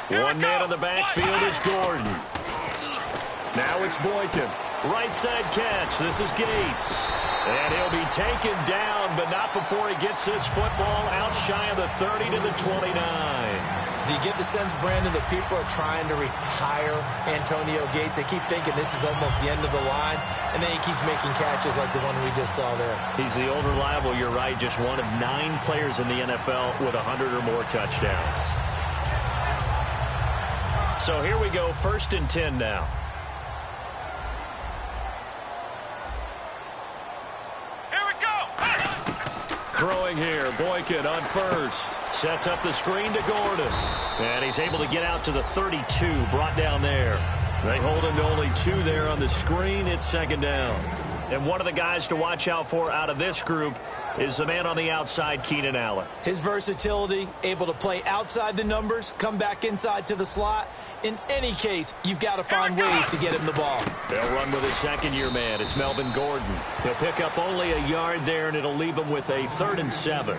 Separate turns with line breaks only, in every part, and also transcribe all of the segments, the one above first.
One man in the backfield is Gordon. Now it's Boykin. Right side catch. This is Gates. And he'll be taken down, but not before he gets this football out shy of the 30 to the 29.
Do you get the sense, Brandon, that people are trying to retire Antonio Gates? They keep thinking this is almost the end of the line, and then he keeps making catches like the one we just saw there.
He's the old reliable, you're right, just one of 9 players in the NFL with 100 or more touchdowns. So here we go, 1st and 10 now. Throwing here, Boykin on first. Sets up the screen to Gordon. And he's able to get out to the 32, brought down there. They hold him to only 2 there on the screen. It's 2nd down. And one of the guys to watch out for out of this group is the man on the outside, Keenan Allen.
His versatility, able to play outside the numbers, come back inside to the slot. In any case, you've got to find ways to get him the ball.
They'll run with his second-year man. It's Melvin Gordon. He'll pick up only a yard there, and it'll leave him with a 3rd and 7.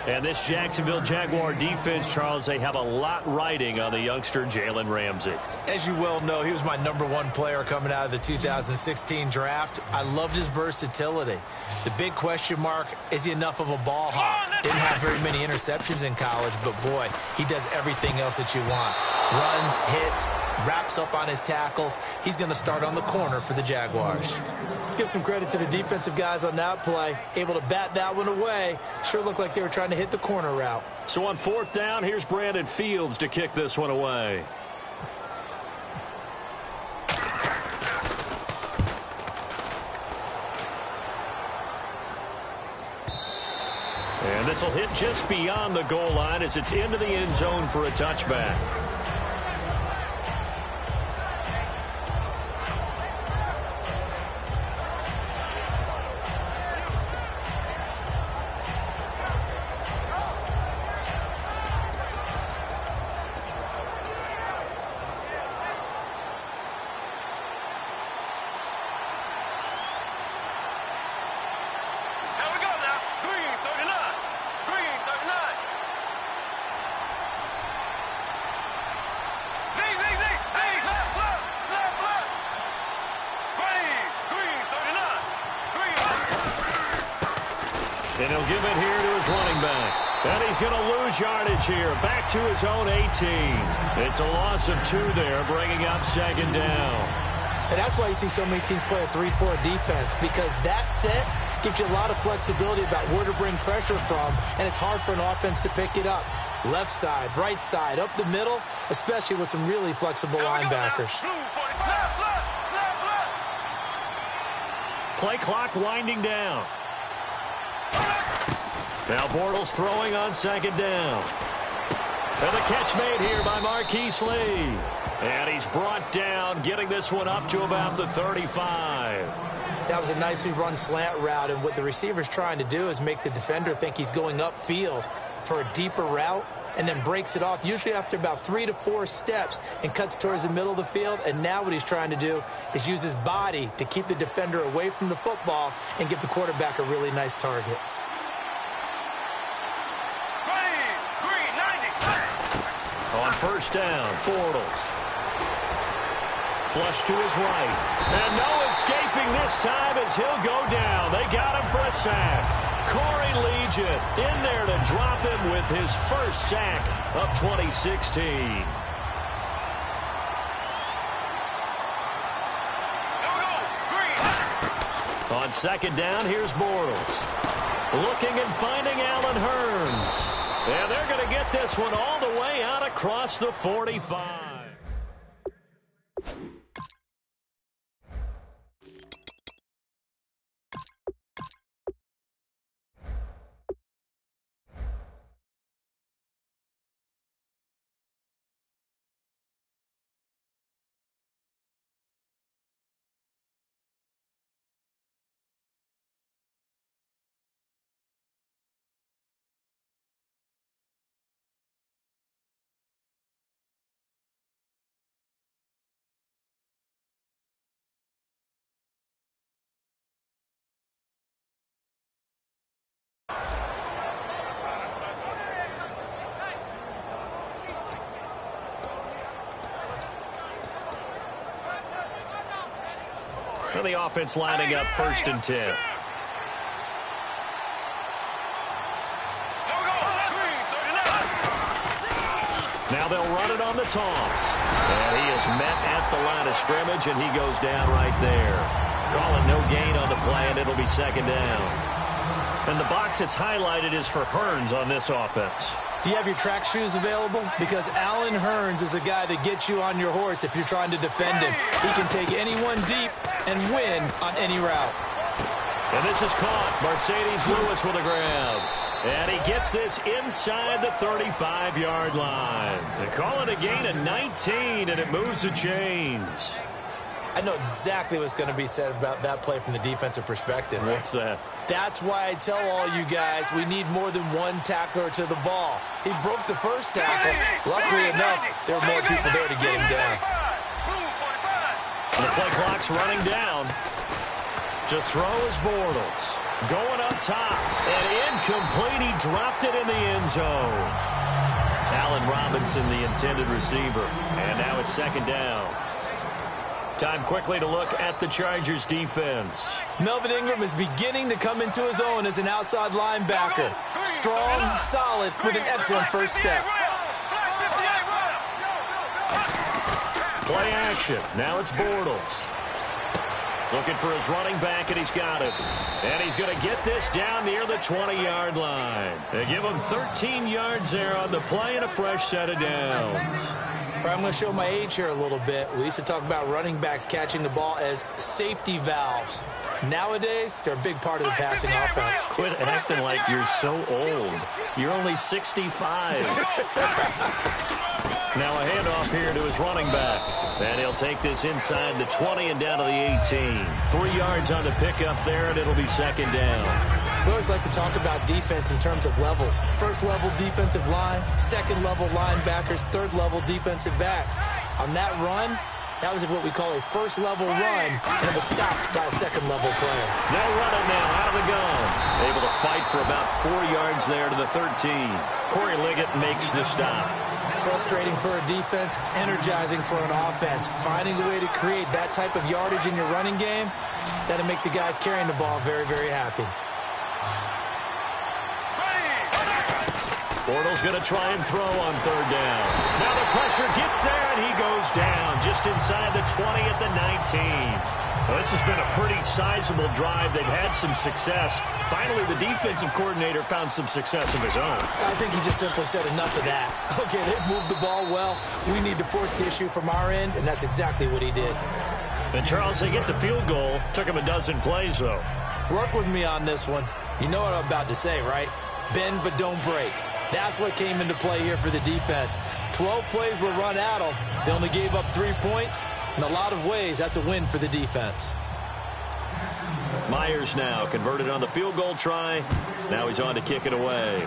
And this Jacksonville Jaguar defense, Charles, they have a lot riding on the youngster Jalen Ramsey.
As you well know, he was my #1 player coming out of the 2016 draft. I loved his versatility. The big question mark, is he enough of a ball hawk? Didn't have very many interceptions in college, but boy, he does everything else that you want. Runs, hits, wraps up on his tackles. He's going to start on the corner for the Jaguars. Let's give some credit to the defensive guys on that play. Able to bat that one away. Sure looked like they were trying to hit the corner route.
So on 4th down, here's Brandon Fields to kick this one away. And this will hit just beyond the goal line as it's into the end zone for a touchback. And he'll give it here to his running back. And he's going to lose yardage here. Back to his own 18. It's a loss of 2 there, bringing up 2nd down.
And that's why you see so many teams play a 3-4 defense, because that set gives you a lot of flexibility about where to bring pressure from, and it's hard for an offense to pick it up. Left side, right side, up the middle, especially with some really flexible linebackers.
Play clock winding down. Now Bortles throwing on 2nd down. And the catch made here by Marquise Lee. And he's brought down, getting this one up to about the 35.
That was a nicely run slant route, and what the receiver's trying to do is make the defender think he's going upfield for a deeper route, and then breaks it off, usually after about 3 to 4 steps, and cuts towards the middle of the field. And now what he's trying to do is use his body to keep the defender away from the football and give the quarterback a really nice target.
On 1st down, Bortles. Flush to his right. And no escaping this time as he'll go down. They got him for a sack. Corey Legion in there to drop him with his first sack of 2016. On 2nd down, here's Bortles. Looking and finding Allen Hurns. And they're going to get this one all the way out across the 45. And the offense lining up 1st and 10. Now they'll run it on the toss. And he is met at the line of scrimmage, and he goes down right there. Calling no gain on the play, and it'll be 2nd down. And the box that's highlighted is for Hearns on this offense.
Do you have your track shoes available? Because Allen Hearns is a guy that gets you on your horse if you're trying to defend him. He can take anyone deep and win on any route.
And this is caught. Mercedes Lewis with a grab. And he gets this inside the 35-yard line. They call it a gain of 19, and it moves the chains.
I know exactly what's going to be said about that play from the defensive perspective.
What's that?
That's why I tell all you guys we need more than one tackler to the ball. He broke the first tackle. Luckily enough, there were more people there to get him down.
And the play clock's running down. To throw is Bortles. Going up top. And incomplete. He dropped it in the end zone. Allen Robinson, the intended receiver. And now it's 2nd down. Time quickly to look at the Chargers defense.
Melvin Ingram is beginning to come into his own as an outside linebacker. Strong, solid, with an excellent first step.
Play action. Now it's Bortles. Looking for his running back, and he's got it. And he's going to get this down near the 20-yard line. They give him 13 yards there on the play and a fresh set of downs.
I'm going to show my age here a little bit. We used to talk about running backs catching the ball as safety valves. Nowadays, they're a big part of the passing offense.
Quit acting like you're so old. You're only 65. Now a handoff here to his running back. And he'll take this inside the 20 and down to the 18. 3 yards on the pickup there, and it'll be 2nd down.
We always like to talk about defense in terms of levels. 1st level defensive line, 2nd level linebackers, 3rd level defensive backs. On that run, that was what we call a 1st level run, and it was stopped by a 2nd level player.
They'll run it now out of the gun. Able to fight for about 4 yards there to the 13. Corey Liggett makes the stop.
Frustrating for a defense, energizing for an offense. Finding a way to create that type of yardage in your running game, that'll make the guys carrying the ball very, very happy.
Bortles going to try and throw on 3rd down. Now the pressure gets there, and he goes down just inside the 20 at the 19. Well, this has been a pretty sizable drive. They've had some success. Finally, the defensive coordinator found some success of his own.
I think he just simply said enough of that. Okay, they've moved the ball well. We need to force the issue from our end, and that's exactly what he did.
And, Charles, they get the field goal. Took him a dozen plays, though.
Work with me on this one. You know what I'm about to say, right? Bend but don't break. That's what came into play here for the defense. 12 plays were run at them. They only gave up 3 points. In a lot of ways, that's a win for the defense.
Myers now converted on the field goal try. Now he's on to kick it away.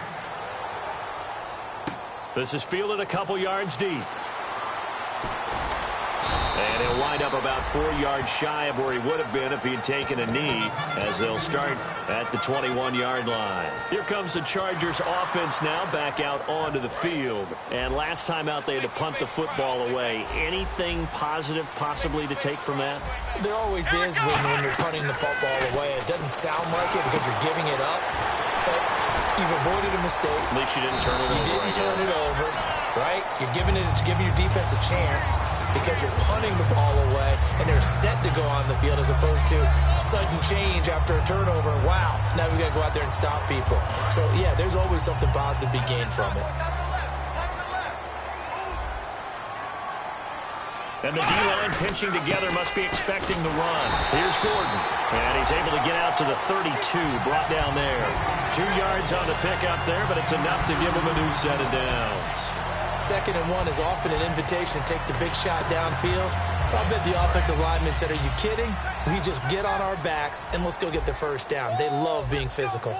This is fielded a couple yards deep. And he'll wind up about 4 yards shy of where he would have been if he had taken a knee, as they'll start at the 21-yard line. Here comes the Chargers offense now back out onto the field. And last time out, they had to punt the football away. Anything positive possibly to take from that?
There always is when you're punting the football away. It doesn't sound like it because you're giving it up, but you've avoided a mistake.
At least you didn't turn it over.
You didn't turn it over, right? You're giving your defense a chance because you're punting the ball away, and they're set to go on the field as opposed to sudden change after a turnover. Wow, now we got to go out there and stop people. So, yeah, there's always something positive to be gained from it.
And the D-line pinching together must be expecting the run. Here's Gordon. And he's able to get out to the 32, brought down there. 2 yards on the pickup there, but it's enough to give him a new set of downs.
2nd and 1 is often an invitation to take the big shot downfield. I bet the offensive lineman said, are you kidding? We just get on our backs and let's go get the first down. They love being physical.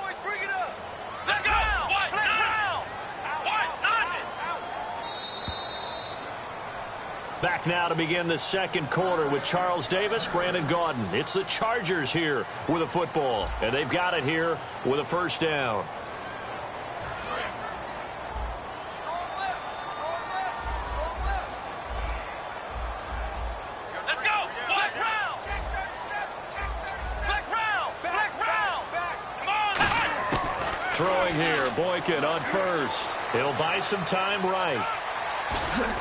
Back now to begin the 2nd quarter with Charles Davis, Brandon Gaudin. It's the Chargers here with a football, and they've got it here with a first down. throwing here. Boykin on first. He'll buy some time right.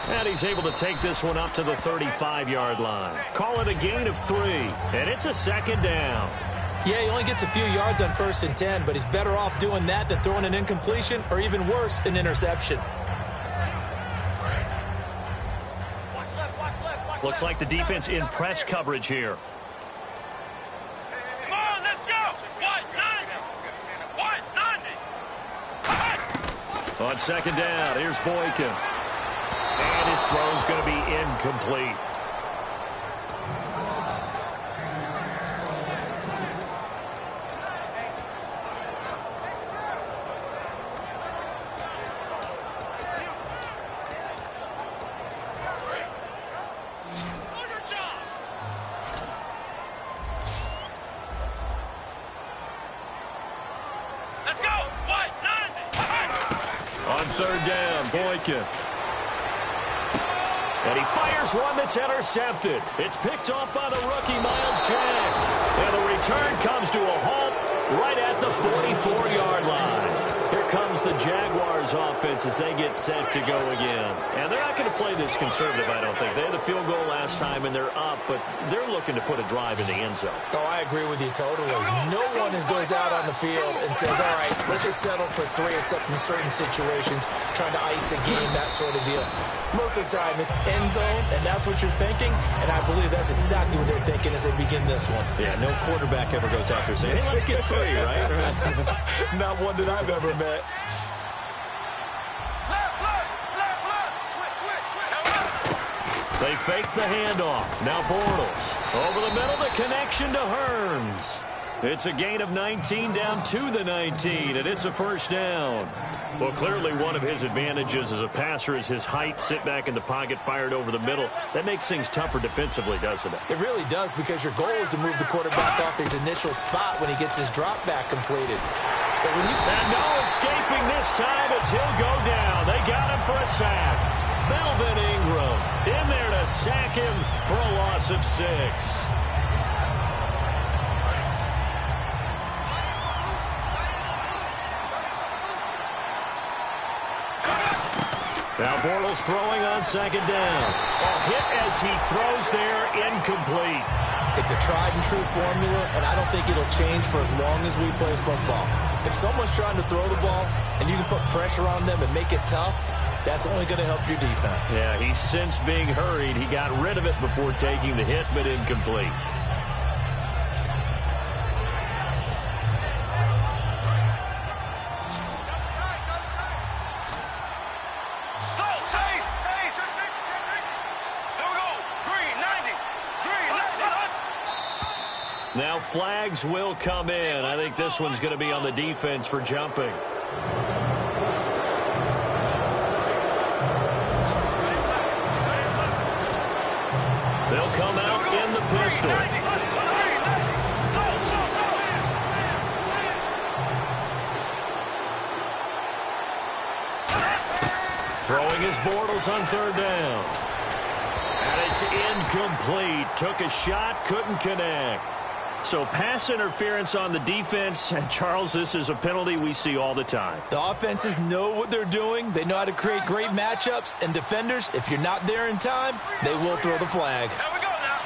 And he's able to take this one up to the 35-yard line. Call it a gain of 3, and it's a second down.
Yeah, he only gets a few yards on 1st and 10, but he's better off doing that than throwing an incompletion or even worse, an interception.
Looks like the defense in press coverage here.
Come on, let's go. 190.
On second down, here's Boykin. And his throw's going to be incomplete.
Let's go. 190.
On third down, Boykin. And he fires one that's intercepted. It's picked off by the rookie, Miles Jack. And the return comes to a halt right at the 44-yard line. Here comes the Jaguars offense as they get set to go again. And they're not going to play this conservative, I don't think. They had the field goal last time, and they're up, but they're looking to put a drive in the end zone.
Oh, I agree with you totally. No one goes out on the field and says, all right, let's just settle for 3, except in certain situations, trying to ice a game, that sort of deal. Most of the time, it's end zone, and that's what you're thinking, and I believe that's exactly what they're thinking as they begin this one.
Yeah, no quarterback ever goes out there saying, hey, let's get 3, right?
Not one that I've ever met.
Left.
They fake the handoff. Now Bortles. Over the middle, the connection to Hearns. It's a gain of 19 down to the 19, and it's a first down. Well, clearly one of his advantages as a passer is his height, sit back in the pocket, fired over the middle. That makes things tougher defensively, doesn't it?
It really does, because your goal is to move the quarterback off his initial spot when he gets his drop back completed. But when
and no escaping this time as he'll go down. They got him for a sack. Melvin Ingram in there to sack him for a loss of 6. Now Bortles throwing on second down. A hit as he throws there, incomplete.
It's a tried-and-true formula, and I don't think it'll change for as long as we play football. If someone's trying to throw the ball and you can put pressure on them and make it tough, that's only going to help your defense.
Yeah, he's since being hurried. He got rid of it before taking the hit, but incomplete. Now flags will come in. I think this one's going to be on the defense for jumping. They'll come out in the pistol. Throwing his Bortles on third down. And it's incomplete. Took a shot, couldn't connect. So pass interference on the defense. And Charles, this is a penalty we see all the time.
The offenses know what they're doing. They know how to create great matchups. And defenders, if you're not there in time, they will throw the flag.
There we go now.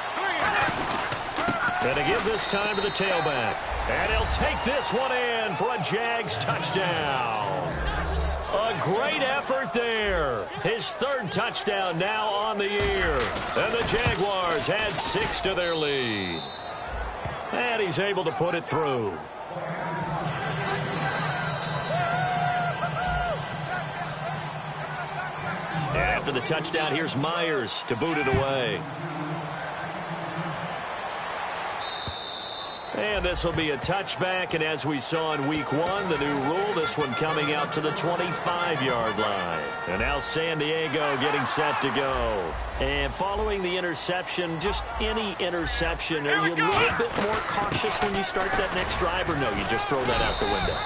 And to give this time to the tailback. And he'll take this one in for a Jags touchdown. A great effort there. His third touchdown now on the year. And the Jaguars add 6 to their lead. And he's able to put it through. And after the touchdown, here's Myers to boot it away. And this will be a touchback, and as we saw in week 1, the new rule, this one coming out to the 25-yard line. And now San Diego getting set to go. And following the interception, just any interception, are you a little bit more cautious when you start that next drive, or no, you just throw that out the window?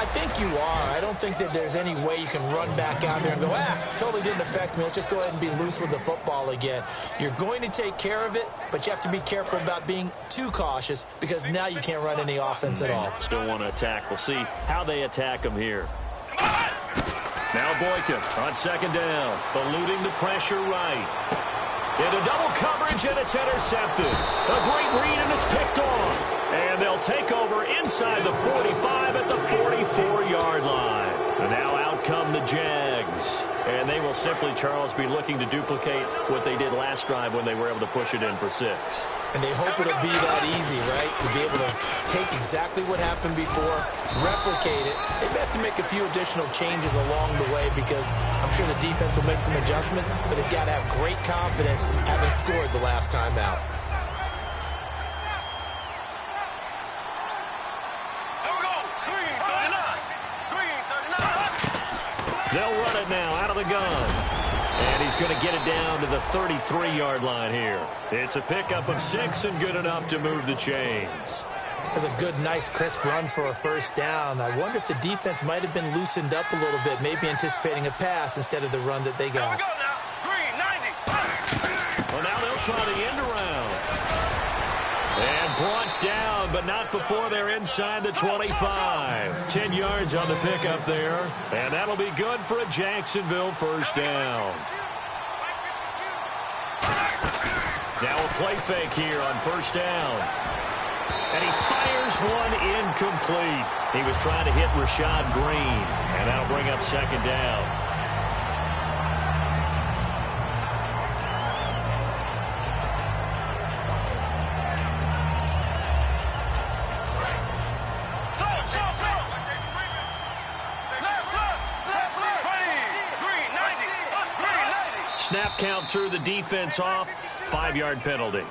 I think you are. I don't think that there's any way you can run back out there and go, totally didn't affect me. Let's just go ahead and be loose with the football again. You're going to take care of it, but you have to be careful about being too cautious because now you can't run any offense at all.
Still want to attack. We'll see how they attack him here. Now Boykin on second down, eluding the pressure right. Into double coverage, and it's intercepted. A great read, and it's picked off. And they'll take over inside the 45 at the 44-yard line. And now out come the Jags. And they will simply, Charles, be looking to duplicate what they did last drive when they were able to push it in for 6.
And they hope it'll be that easy, right? To be able to take exactly what happened before, replicate it. They may have to make a few additional changes along the way because I'm sure the defense will make some adjustments, but they've got to have great confidence having scored the last time out.
They'll run it now out of the gun. And he's going to get it down to the 33-yard line here. It's a pickup of 6 and good enough to move the chains.
That's a good, nice, crisp run for a first down. I wonder if the defense might have been loosened up a little bit, maybe anticipating a pass instead of the run that they got.
Here we go now. Green, 90.
Well, now they'll try the end around. And brought down, but not before they're inside the 25. 10 yards on the pickup there. And that'll be good for a Jacksonville first down. Now a play fake here on first down. And he fires one incomplete. He was trying to hit Rashad Green. And that'll bring up second down. Snap count threw the defense off. 5-yard penalty.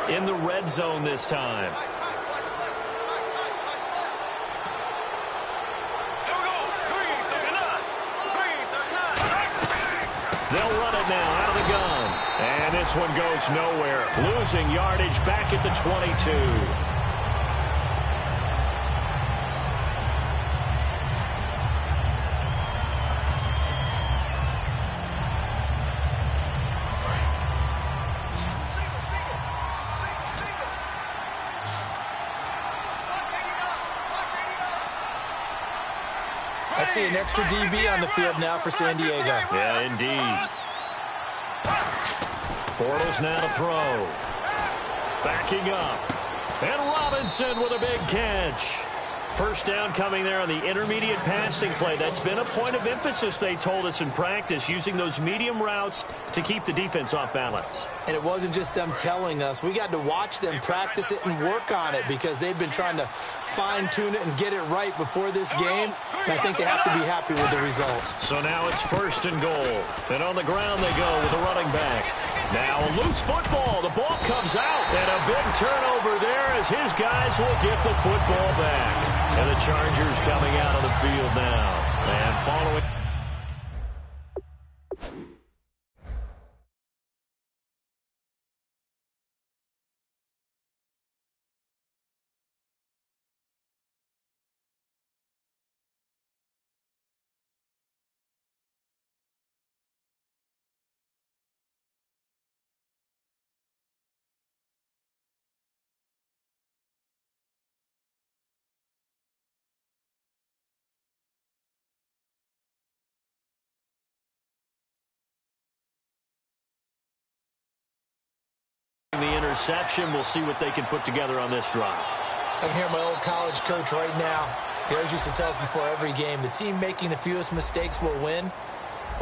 In the red zone this time. They'll run it now out of the gun. And this one goes nowhere. Losing yardage back at the 22.
I see an extra DB on the field now for San Diego.
Yeah, indeed. Bortles now to throw. Backing up. And Robinson with a big catch. First down coming there on the intermediate passing play. That's been a point of emphasis, they told us in practice, using those medium routes to keep the defense off balance.
And it wasn't just them telling us. We got to watch them practice it and work on it because they've been trying to fine-tune it and get it right before this game. And I think they have to be happy with the result.
So now it's first and goal. And on the ground they go with the running back. Now a loose football. The ball comes out. And a big turnover there as his guys will get the football back. And the Chargers coming out on the field now. And following. The interception. We'll see what they can put together on this drive.
I can hear my old college coach right now. He always used to tell us before every game, the team making the fewest mistakes will win.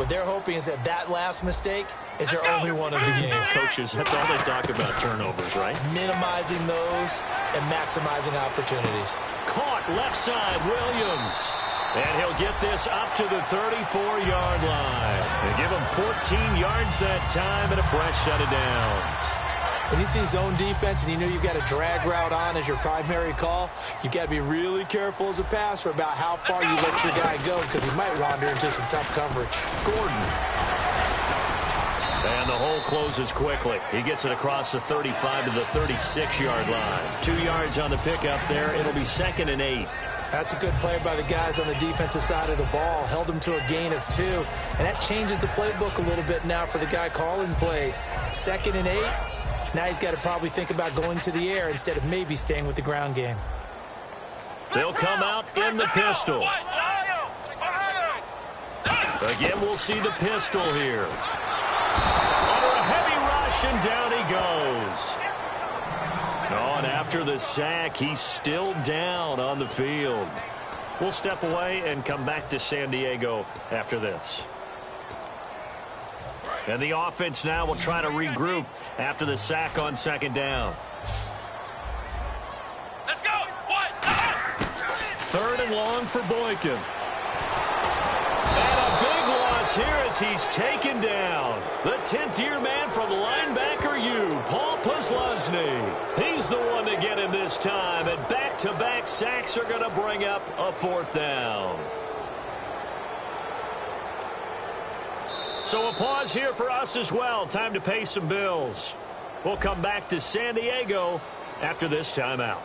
What they're hoping is that last mistake is their only one of the game.
Coaches, that's all they talk about, turnovers, right?
Minimizing those and maximizing opportunities.
Caught left side, Williams. And he'll get this up to the 34-yard line. And give him 14 yards that time and a fresh set of downs.
When you see zone defense and you know you've got a drag route on as your primary call, you've got to be really careful as a passer about how far you let your guy go because he might wander into some tough coverage.
Gordon. And the hole closes quickly. He gets it across the 35 to the 36-yard line. 2 yards on the pickup there. It'll be 2nd and 8.
That's a good play by the guys on the defensive side of the ball. Held him to a gain of 2. And that changes the playbook a little bit now for the guy calling plays. 2nd and 8. Now he's got to probably think about going to the air instead of maybe staying with the ground game.
They'll come out in the pistol. Again, we'll see the pistol here. Under a heavy rush, and down he goes. Oh, and after the sack, he's still down on the field. We'll step away and come back to San Diego after this. And the offense now will try to regroup after the sack on 2nd down.
Let's go.
3rd and long for Boykin. And a big loss here as he's taken down. The 10th-year man from linebacker U, Paul Posluszny. He's the one to get him this time, and back-to-back sacks are going to bring up a 4th down. So a pause here for us as well. Time to pay some bills. We'll come back to San Diego after this timeout.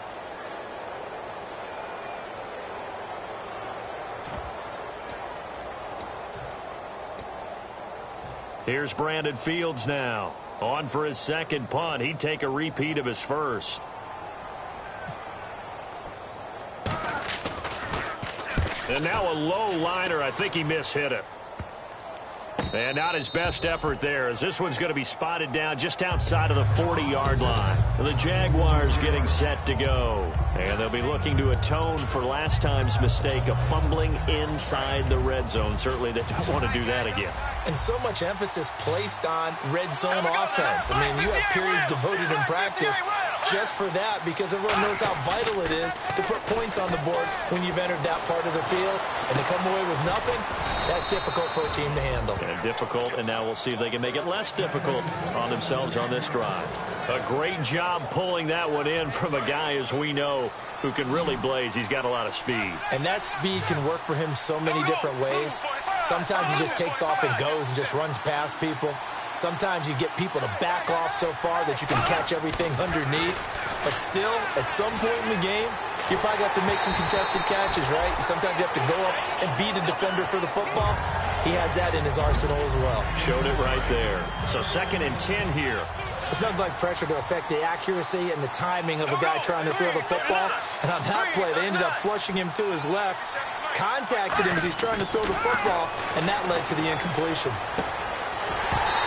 Here's Brandon Fields now. On for his 2nd punt. He'd take a repeat of his first. And now a low liner. I think he mishit it. And not his best effort there, as this one's going to be spotted down just outside of the 40-yard line. The Jaguars getting set to go. And they'll be looking to atone for last time's mistake of fumbling inside the red zone. Certainly they don't want to do that again.
And so much emphasis placed on red zone offense. I mean, you have periods devoted in practice just for that, because everyone knows how vital it is to put points on the board when you've entered that part of the field. And to come away with nothing, that's difficult for a team to handle.
And difficult, and now we'll see if they can make it less difficult on themselves on this drive. A great job pulling that one in from a guy, as we know, who can really blaze. He's got a lot of speed.
And that speed can work for him so many different ways. Sometimes he just takes off and goes and just runs past people. Sometimes you get people to back off so far that you can catch everything underneath. But still, at some point in the game, you probably have to make some contested catches, right? Sometimes you have to go up and beat a defender for the football. He has that in his arsenal as well.
Showed it right there. So 2nd and 10 here.
It's nothing like pressure to affect the accuracy and the timing of a guy trying to throw the football. And on that play, they ended up flushing him to his left, contacted him as he's trying to throw the football, and that led to the incompletion.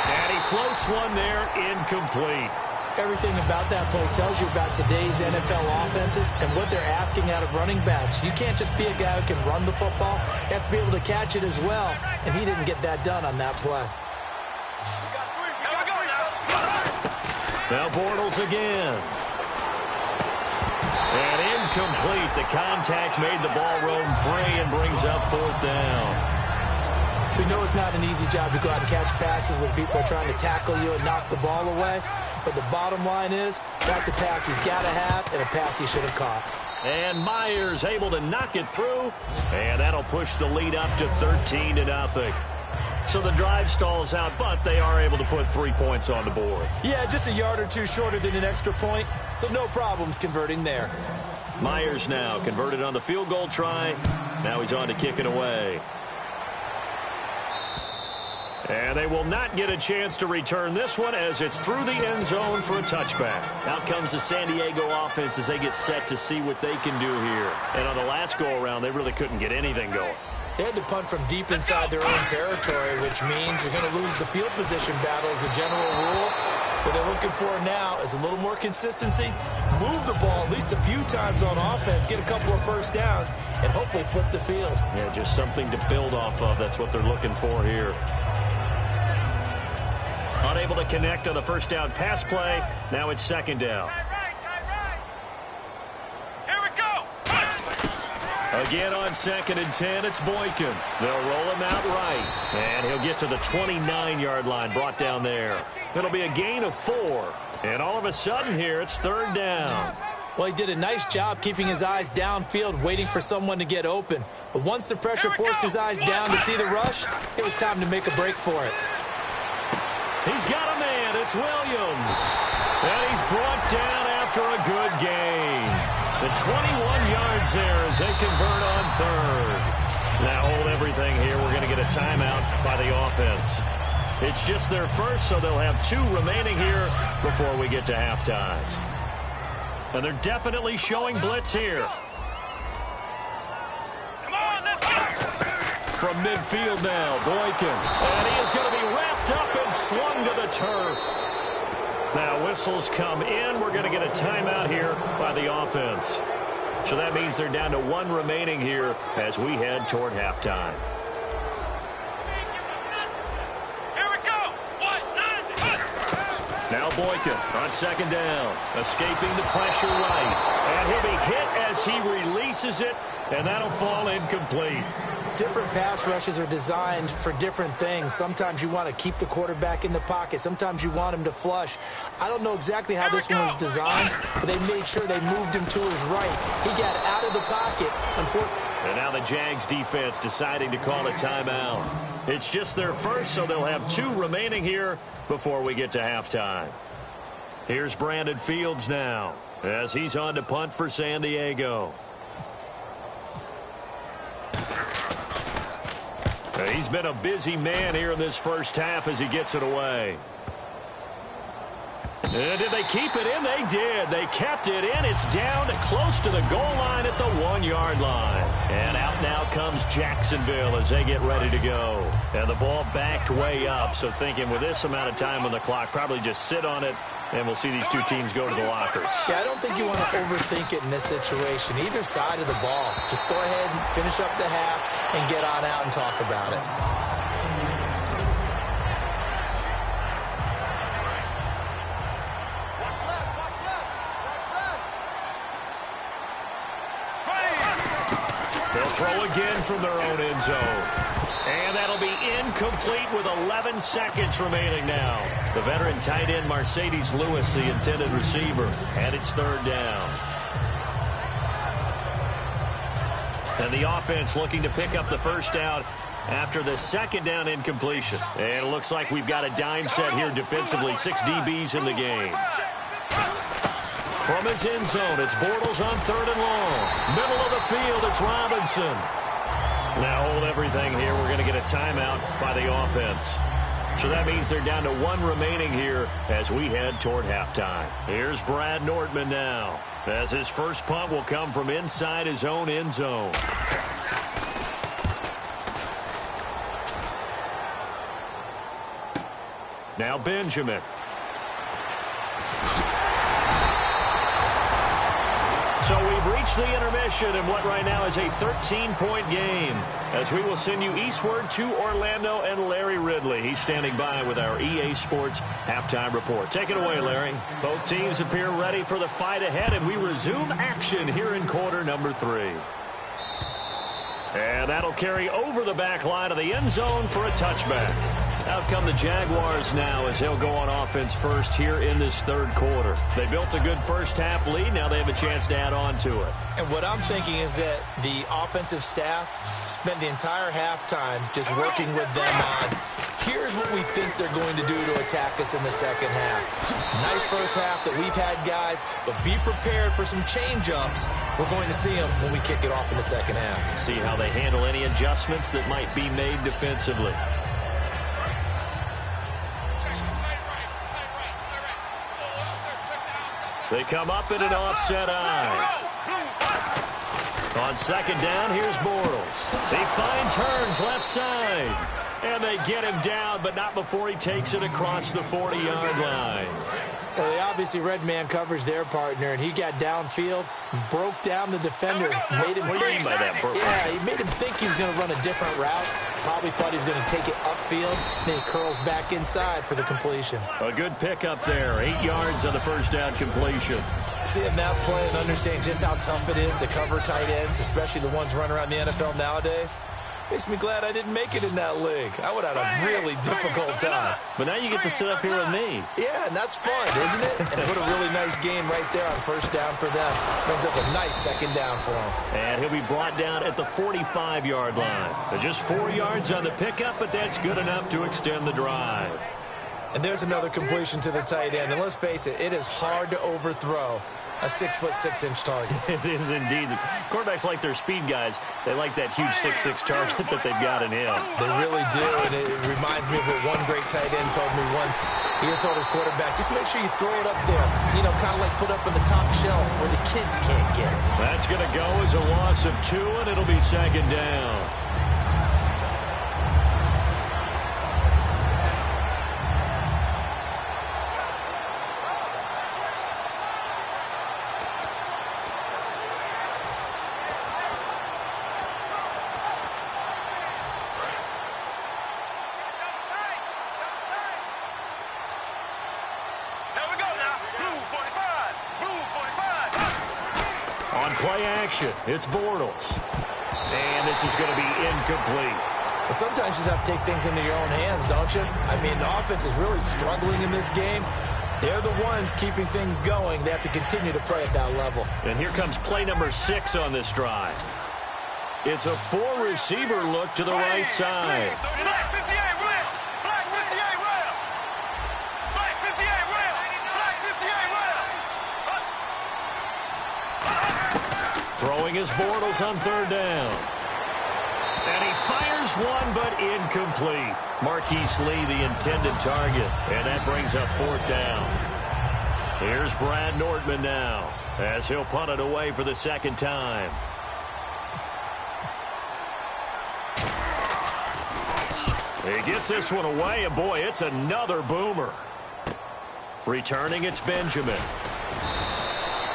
And he floats one there, incomplete.
Everything about that play tells you about today's NFL offenses and what they're asking out of running backs. You can't just be a guy who can run the football. You have to be able to catch it as well, and he didn't get that done on that play.
Now Bortles again. And incomplete. The contact made the ball roam free and brings up 4th down.
We know it's not an easy job to go out and catch passes when people are trying to tackle you and knock the ball away. But the bottom line is, that's a pass he's got to have and a pass he should have caught.
And Myers able to knock it through. And that'll push the lead up to 13-0. So the drive stalls out, but they are able to put 3 points on the board.
Yeah, just a yard or two shorter than an extra point. So no problems converting there.
Myers now converted on the field goal try. Now he's on to kick it away. And they will not get a chance to return this one as it's through the end zone for a touchback. Out comes the San Diego offense as they get set to see what they can do here. And on the last go-around, they really couldn't get anything going.
They had to punt from deep inside their own territory, which means you're going to lose the field position battle as a general rule. What they're looking for now is a little more consistency, move the ball at least a few times on offense, get a couple of first downs, and hopefully flip the field.
Yeah, just something to build off of. That's what they're looking for here. Unable to connect on the first down pass play. Now it's 2nd down.
Here we go.
Again on 2nd and 10, it's Boykin. They'll roll him out right. And he'll get to the 29-yard line, brought down there. It'll be a gain of 4. And all of a sudden here, it's 3rd down.
Well, he did a nice job keeping his eyes downfield, waiting for someone to get open. But once the pressure forced his eyes down to see the rush, it was time to make a break for it.
He's got a man. It's Williams. And he's brought down after a good gain. The 21 yards there as they convert on third. Now hold everything here. We're going to get a timeout by the offense. It's just their first, so they'll have 2 remaining here before we get to halftime. And they're definitely showing blitz here.
Come on, let's go.
From midfield now, Boykin. And he is going to be wrapped up and slung to the turf. Now whistles come in. We're going to get a timeout here by the offense. So that means they're down to 1 remaining here as we head toward halftime. Now Boykin on second down, escaping the pressure right. And he'll be hit as he releases it, and that'll fall incomplete.
Different pass rushes are designed for different things. Sometimes you want to keep the quarterback in the pocket. Sometimes you want him to flush. I don't know exactly how this one was designed, but they made sure they moved him to his right. He got out of the pocket.
And now the Jags defense deciding to call a timeout. It's just their first, so they'll have 2 remaining here before we get to halftime. Here's Brandon Fields now as he's on to punt for San Diego. He's been a busy man here in this first half as he gets it away. And did they keep it in? They did. They kept it in. It's down to close to the goal line at the 1-yard line. And out now comes Jacksonville as they get ready to go. And the ball backed way up. So thinking with this amount of time on the clock, probably just sit on it, and we'll see these 2 teams go to the lockers.
Yeah, I don't think you want to overthink it in this situation. Either side of the ball. Just go ahead and finish up the half and get on out and talk about it.
They'll throw again from their own end zone. And that'll be incomplete with 11 seconds remaining now. The veteran tight end Mercedes Lewis, the intended receiver, and it's third down. And the offense looking to pick up the first down after the second down incompletion. And it looks like we've got a dime set here defensively. 6 DBs in the game. From his end zone, it's Bortles on third and long. Middle of the field, it's Robinson. Now hold everything here. We're going to get a timeout by the offense. So that means they're down to 1 remaining here as we head toward halftime. Here's Brad Nortman now, as his first punt will come from inside his own end zone. Now Benjamin. So we've reached the intermission in what right now is a 13-point game, as we will send you eastward to Orlando and Larry Ridley. He's standing by with our EA Sports halftime report. Take it away, Larry. Both teams appear ready for the fight ahead, and we resume action here in quarter number 3. And that'll carry over the back line of the end zone for a touchback. Out come the Jaguars now as they'll go on offense first here in this third quarter. They built a good first half lead. Now they have a chance to add on to it.
And what I'm thinking is that the offensive staff spent the entire halftime just working with them on, here's what we think they're going to do to attack us in the second half. Nice first half that we've had, guys, but be prepared for some change-ups. We're going to see them when we kick it off in the second half.
See how they handle any adjustments that might be made defensively. They come up in an offset eye. On second down, here's Bortles. He finds Hearns left side. And they get him down, but not before he takes it across the 40-yard line.
Well, they obviously red man coverage their partner, and he got downfield, broke down the defender, made him
What do you mean by that, Burke?
Yeah, he made him think he was going to run a different route. Probably thought he was going to take it upfield. Then he curls back inside for the completion.
A good pickup there. 8 yards on the first down completion.
Seeing that play and understanding just how tough it is to cover tight ends, especially the ones running around the NFL nowadays, makes me glad I didn't make it in that league. I would have had a really difficult time.
But now you get to sit up here with me.
Yeah, and that's fun, isn't it? And put a really nice game right there on first down for them. Ends up a nice second down for him.
And he'll be brought down at the 45-yard line. Just 4 yards on the pickup, but that's good enough to extend the drive.
And there's another completion to the tight end. And let's face it, it is hard to overthrow a 6'6" target.
It is indeed. Quarterbacks like their speed guys. They like that huge 6'6" target that they've got in him.
They really do, and it reminds me of what one great tight end told me once. He had told his quarterback, just make sure you throw it up there, you know, kind of like put up on the top shelf where the kids can't get it.
That's going to go as a loss of 2, and it'll be second down. Play action. It's Bortles. And this is going to be incomplete.
Well, sometimes you just have to take things into your own hands, don't you? I mean, the offense is really struggling in this game. They're the ones keeping things going. They have to continue to play at that level.
And here comes play number 6 on this drive. It's a 4-receiver look to the right side. Throwing his Bortles on 3rd down. And he fires one, but incomplete. Marquise Lee, the intended target. And that brings up 4th down. Here's Brad Nordman now, as he'll punt it away for the 2nd time. He gets this one away, and boy, it's another boomer. Returning, it's Benjamin.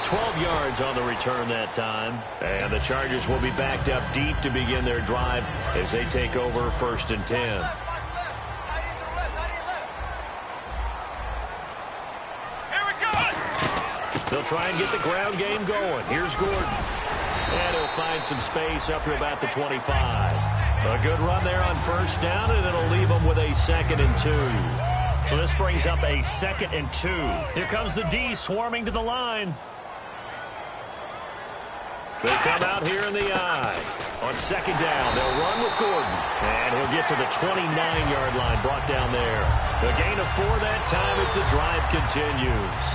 12 yards on the return that time. And the Chargers will be backed up deep to begin their drive as they take over 1st and 10.
Here we go.
They'll try and get the ground game going. Here's Gordon. And he'll find some space up to about the 25. A good run there on 1st down, and it'll leave them with a 2nd and 2. So this brings up a 2nd and 2. Here comes the D swarming to the line. They come out here in the I. On 2nd down, they'll run with Gordon. And he'll get to the 29-yard line, brought down there. The gain of 4 that time as the drive continues.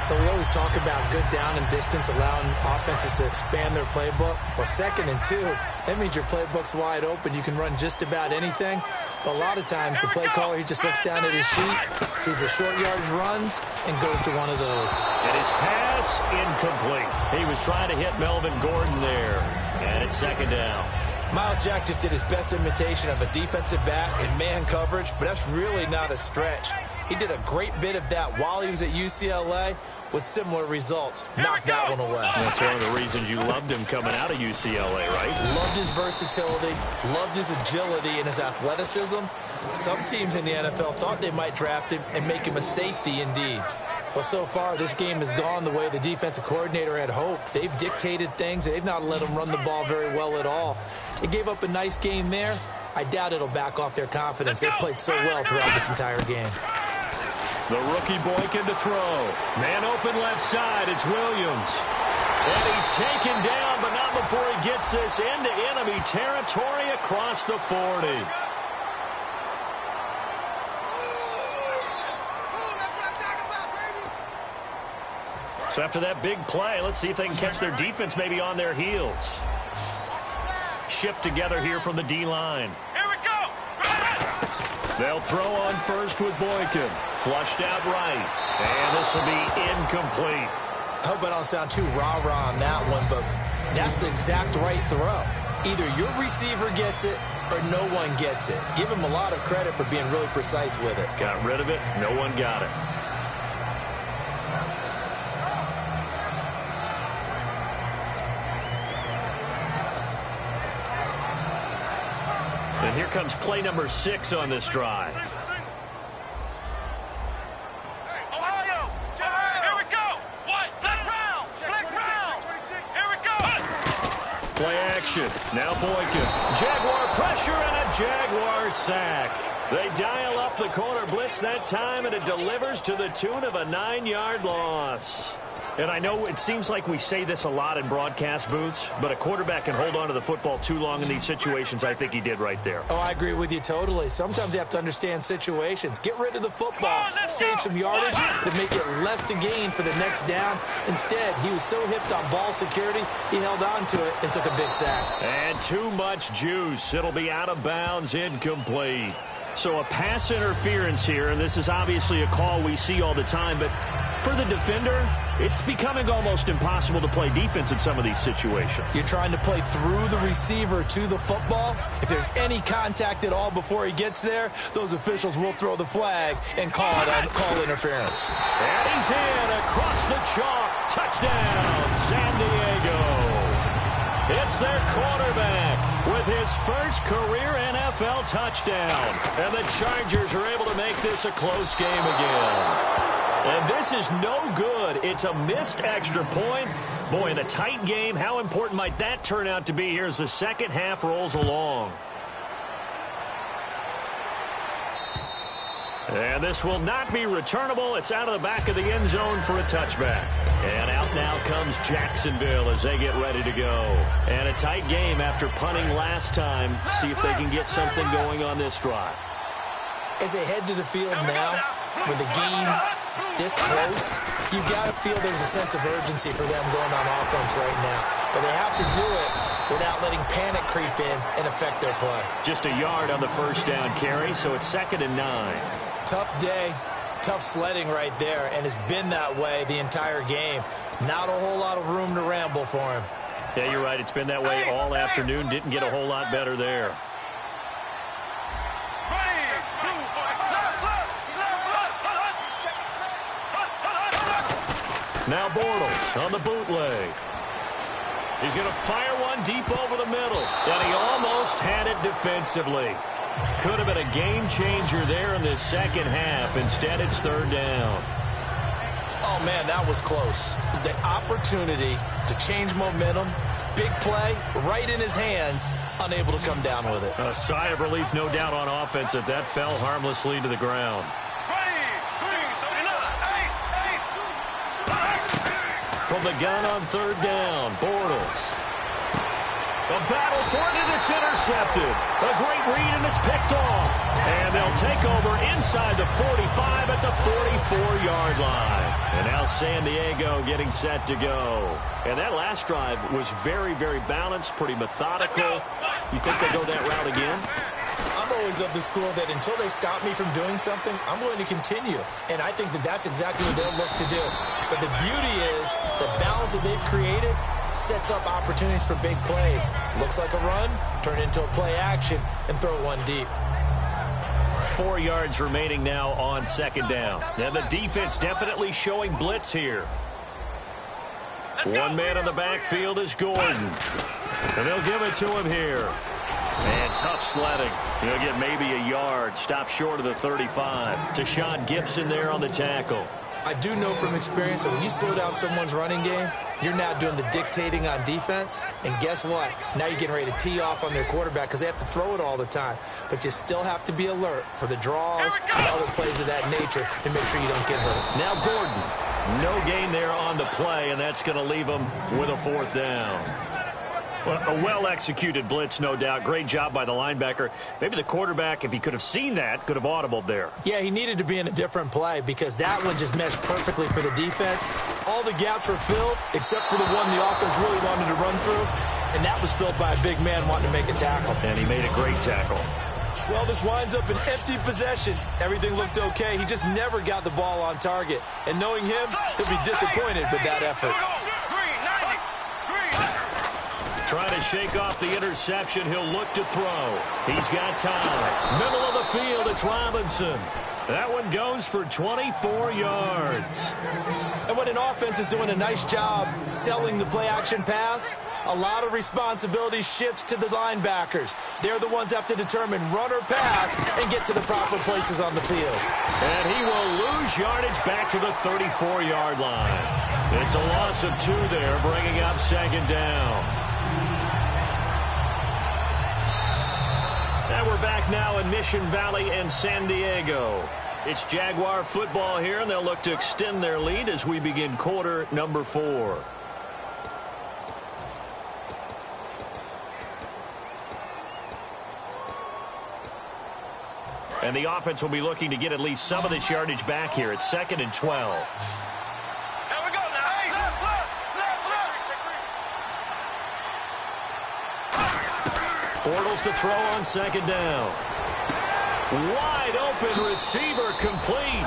But we always talk about good down and distance, allowing offenses to expand their playbook. Well, 2nd and 2, that means your playbook's wide open. You can run just about anything. But a lot of times, the play caller, he just looks down at his sheet, sees the short yardage runs, and goes to one of those.
And his pass, incomplete. He was trying to hit Melvin Gordon there. And it's 2nd down.
Miles Jack just did his best imitation of a defensive back in man coverage, but that's really not a stretch. He did a great bit of that while he was at UCLA with similar results. Knocked that one away.
That's one of the reasons you loved him coming out of UCLA, right?
Loved his versatility, loved his agility and his athleticism. Some teams in the NFL thought they might draft him and make him a safety indeed. Well, so far, this game has gone the way the defensive coordinator had hoped. They've dictated things, and they've not let him run the ball very well at all. They gave up a nice game there. I doubt it'll back off their confidence. They've played so well throughout this entire game.
The rookie Boykin to throw. Man open left side. It's Williams. And he's taken down, but not before he gets this into enemy territory across the 40. So after that big play, let's see if they can catch their defense maybe on their heels. Shift together here from the D-line.
Here we go.
They'll throw on 1st with Boykin. Flushed out right. And this will be incomplete.
I hope I don't sound too rah-rah on that one, but that's the exact right throw. Either your receiver gets it or no one gets it. Give him a lot of credit for being really precise with it.
Got rid of it. No one got it. And here comes play number 6 on this drive.
Ohio. Here we go. What? Flex round. Flex round. Here we go.
Play action. Now Boykin. Jaguar pressure and a Jaguar sack. They dial up the corner blitz that time, and it delivers to the tune of a 9-yard loss. And I know it seems like we say this a lot in broadcast booths, but a quarterback can hold on to the football too long in these situations. I think he did right there.
Oh, I agree with you totally. Sometimes you have to understand situations. Get rid of the football, save some yardage, to make it less to gain for the next down. Instead, he was so hipped on ball security, he held on to it and took a big sack.
And too much juice. It'll be out of bounds, incomplete. So a pass interference here, and this is obviously a call we see all the time, but for the defender, it's becoming almost impossible to play defense in some of these situations.
You're trying to play through the receiver to the football. If there's any contact at all before he gets there, those officials will throw the flag and call interference.
And he's in across the chalk. Touchdown, San Diego. It's their quarterback with his first career NFL touchdown. And the Chargers are able to make this a close game again. And this is no good. It's a missed extra point. Boy, in a tight game, how important might that turn out to be here as the second half rolls along? And this will not be returnable. It's out of the back of the end zone for a touchback. And out now comes Jacksonville as they get ready to go. And a tight game after punting last time. See if they can get something going on this drive.
As they head to the field now, with the game this close, you've got to feel there's a sense of urgency for them going on offense right now. But they have to do it without letting panic creep in and affect their play.
Just a yard on the first down carry, so it's 2nd and 9.
Tough day, tough sledding right there, and it's been that way the entire game. Not a whole lot of room to ramble for him.
Yeah, you're right. It's been that way all afternoon. Didn't get a whole lot better there. Now Bortles on the bootleg. He's going to fire one deep over the middle. And he almost had it defensively. Could have been a game changer there in this second half. Instead, it's 3rd down.
Oh, man, that was close. The opportunity to change momentum, big play, right in his hands, unable to come down with it.
A sigh of relief, no doubt, on offense that fell harmlessly to the ground. From the gun on 3rd down, Bortles. A battle for it, and it's intercepted. A great read, and it's picked off. And they'll take over inside the 45 at the 44-yard line. And now San Diego getting set to go. And that last drive was very, very balanced, pretty methodical. You think they'll go that route again?
I'm always of the school that until they stop me from doing something, I'm going to continue. And I think that that's exactly what they'll look to do. But the beauty is the balance that they've created sets up opportunities for big plays. Looks like a run, turn into a play action, and throw one deep.
4 yards remaining now on 2nd down. Now the defense definitely showing blitz here. One man in the backfield is Gordon. And they'll give it to him here. And tough sledding. He'll get maybe a yard. Stop short of the 35. Tashawn Gibson there on the tackle.
I do know from experience that when you slow down someone's running game, you're now doing the dictating on defense. And guess what? Now you're getting ready to tee off on their quarterback because they have to throw it all the time. But you still have to be alert for the draws and other plays of that nature to make sure you don't get hurt.
Now Gordon. No gain there on the play, and that's going to leave him with a 4th down. Well, a well-executed blitz, no doubt. Great job by the linebacker. Maybe the quarterback, if he could have seen that, could have audibled there.
Yeah, he needed to be in a different play because that one just meshed perfectly for the defense. All the gaps were filled except for the one the offense really wanted to run through, and that was filled by a big man wanting to make a tackle.
And he made a great tackle.
Well, this winds up an empty possession. Everything looked okay. He just never got the ball on target. And knowing him, he'll be disappointed with that effort.
Trying to shake off the interception. He'll look to throw. He's got time. Middle of the field, it's Robinson. That one goes for 24 yards.
And when an offense is doing a nice job selling the play-action pass, a lot of responsibility shifts to the linebackers. They're the ones that have to determine run or pass and get to the proper places on the field.
And he will lose yardage back to the 34-yard line. It's a loss of 2 there, bringing up 2nd down. And we're back now in Mission Valley and San Diego. It's Jaguar football here, and they'll look to extend their lead as we begin quarter number 4. And the offense will be looking to get at least some of this yardage back here. It's 2nd and 12.
Here we go now. Hey, look.
Bortles to throw on 2nd down. Wide open receiver complete.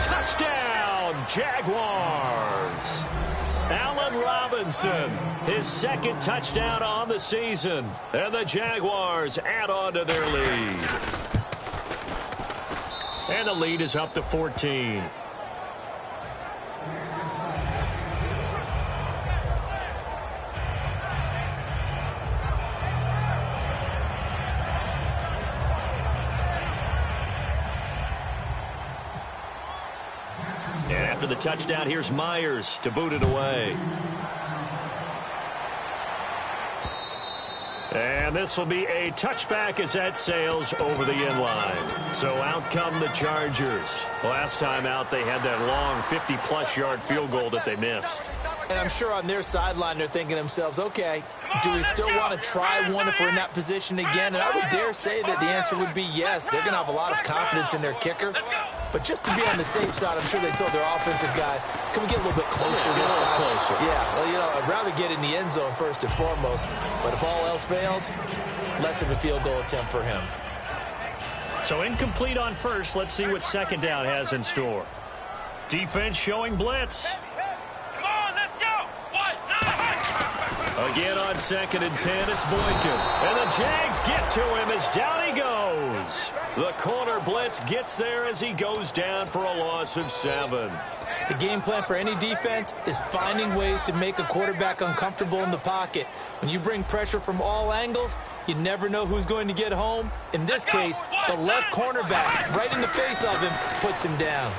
Touchdown, Jaguars. Allen Robinson, his 2nd touchdown on the season. And the Jaguars add on to their lead. And the lead is up to 14. And after the touchdown, here's Myers to boot it away. And this will be a touchback as that sails over the end line. So out come the Chargers. Last time out, they had that long 50-plus yard field goal that they missed.
And I'm sure on their sideline they're thinking to themselves, okay, do we still want to try one if we're in that position again? And I would dare say that the answer would be yes. They're going to have a lot of confidence in their kicker. But just to be on the safe side, I'm sure they told their offensive guys, can we get a little bit closer this time?
Closer.
Yeah, well, you know, I'd rather get in the end zone first and foremost. But if all else fails, less of a field goal attempt for him.
So incomplete on first. Let's see what 2nd down has in store. Defense showing blitz.
Come on, let's go. 1, 9.
Again on 2nd and 10, it's Boykin. And the Jags get to him as down he goes. The corner blitz gets there as he goes down for a loss of 7.
The game plan for any defense is finding ways to make a quarterback uncomfortable in the pocket. When you bring pressure from all angles, you never know who's going to get home. In this case, the left cornerback, right in the face of him, puts him down.